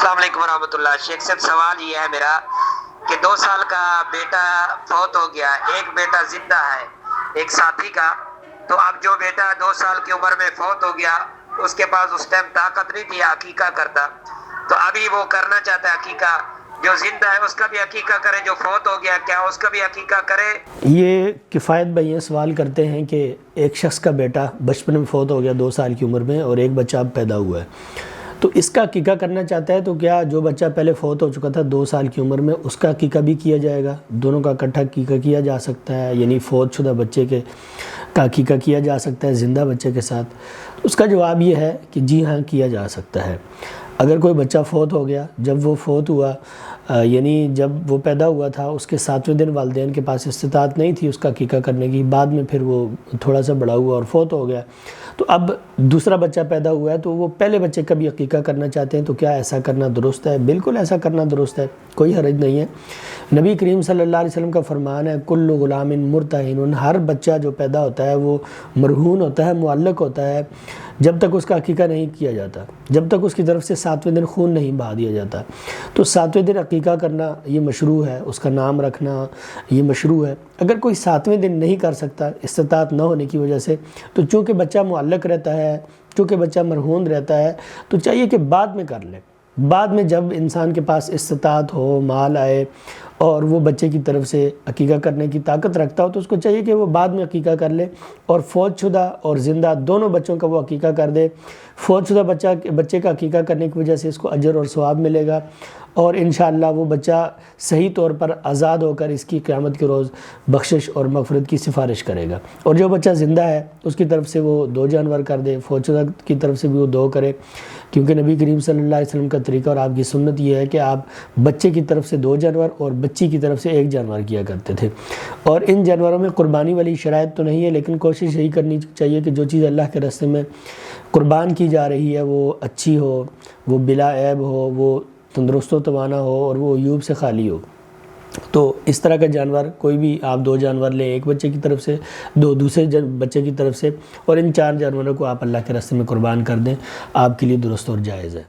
السلام علیکم ورحمۃ اللہ۔ شیخ صاحب سوال یہ ہے میرا کہ 2 سال کا بیٹا فوت ہو گیا، ایک بیٹا زندہ ہے ایک ساتھی کا، تو اب جو بیٹا 2 سال کی عمر میں فوت ہو گیا اس کے پاس اس ٹائم طاقت نہیں تھی عقیقہ کرتا، تو ابھی وہ کرنا چاہتا ہے عقیقہ، جو زندہ ہے اس کا بھی عقیقہ کرے، جو فوت ہو گیا کیا اس کا بھی عقیقہ کرے؟ یہ کفایت بھائی یہ سوال کرتے ہیں کہ ایک شخص کا بیٹا بچپن میں فوت ہو گیا 2 سال کی عمر میں، اور ایک بچہ اب پیدا ہوا ہے، تو اس کا عقیقہ کرنا چاہتا ہے، تو کیا جو بچہ پہلے فوت ہو چکا تھا 2 سال کی عمر میں اس کا عقیقہ بھی کیا جائے گا؟ دونوں کا اکٹھا عقیقہ کیا جا سکتا ہے، یعنی فوت شدہ بچے کا عقیقہ کیا جا سکتا ہے زندہ بچے کے ساتھ؟ اس کا جواب یہ ہے کہ جی ہاں کیا جا سکتا ہے۔ اگر کوئی بچہ فوت ہو گیا، جب وہ فوت ہوا یعنی جب وہ پیدا ہوا تھا اس کے 7ویں دن والدین کے پاس استطاعت نہیں تھی اس کا عقیقہ کرنے کی، بعد میں پھر وہ تھوڑا سا بڑا ہوا اور فوت ہو گیا، تو اب دوسرا بچہ پیدا ہوا ہے تو وہ پہلے بچے کا بھی عقیقہ کرنا چاہتے ہیں، تو کیا ایسا کرنا درست ہے؟ بالکل ایسا کرنا درست ہے، کوئی حرج نہیں ہے۔ نبی کریم صلی اللہ علیہ وسلم کا فرمان ہے کل غلام مرتہن، ہر بچہ جو پیدا ہوتا ہے وہ مرہون ہوتا ہے، معلق ہوتا ہے جب تک اس کا عقیقہ نہیں کیا جاتا، جب تک اس کی طرف سے 7ویں دن خون نہیں بہا دیا جاتا، تو 7ویں دن عقیقہ کرنا یہ مشروع ہے، اس کا نام رکھنا یہ مشروع ہے۔ اگر کوئی 7ویں دن نہیں کر سکتا استطاعت نہ ہونے کی وجہ سے، تو چونکہ بچہ معلق رہتا ہے، چونکہ بچہ مرہون رہتا ہے، تو چاہیے کہ بعد میں کر لے، بعد میں جب انسان کے پاس استطاعت ہو، مال آئے اور وہ بچے کی طرف سے عقیقہ کرنے کی طاقت رکھتا ہو، تو اس کو چاہیے کہ وہ بعد میں عقیقہ کر لے، اور فوت شدہ اور زندہ دونوں بچوں کا وہ عقیقہ کر دے۔ فوت شدہ بچے کا عقیقہ کرنے کی وجہ سے اس کو اجر اور ثواب ملے گا، اور انشاءاللہ وہ بچہ صحیح طور پر آزاد ہو کر اس کی قیامت کے روز بخشش اور مغفرت کی سفارش کرے گا۔ اور جو بچہ زندہ ہے اس کی طرف سے وہ 2 جانور کر دے، فوت شدہ کی طرف سے بھی وہ 2 کرے، کیونکہ نبی کریم صلی اللہ علیہ وسلم کا طریقہ اور آپ کی سنت یہ ہے کہ آپ بچے کی طرف سے 2 جانور اور بچی کی طرف سے 1 جانور کیا کرتے تھے۔ اور ان جانوروں میں قربانی والی شرائط تو نہیں ہے، لیکن کوشش یہی کرنی چاہیے کہ جو چیز اللہ کے راستے میں قربان کی جا رہی ہے وہ اچھی ہو، وہ بلا عیب ہو، وہ تندرست و توانا ہو، اور وہ عیوب سے خالی ہو۔ تو اس طرح کا جانور کوئی بھی آپ 2 جانور لیں، 1 بچے کی طرف سے، 2 دوسرے بچے کی طرف سے، اور ان 4 جانوروں کو آپ اللہ کے راستے میں قربان کر دیں، آپ کے لیے درست اور جائز ہے۔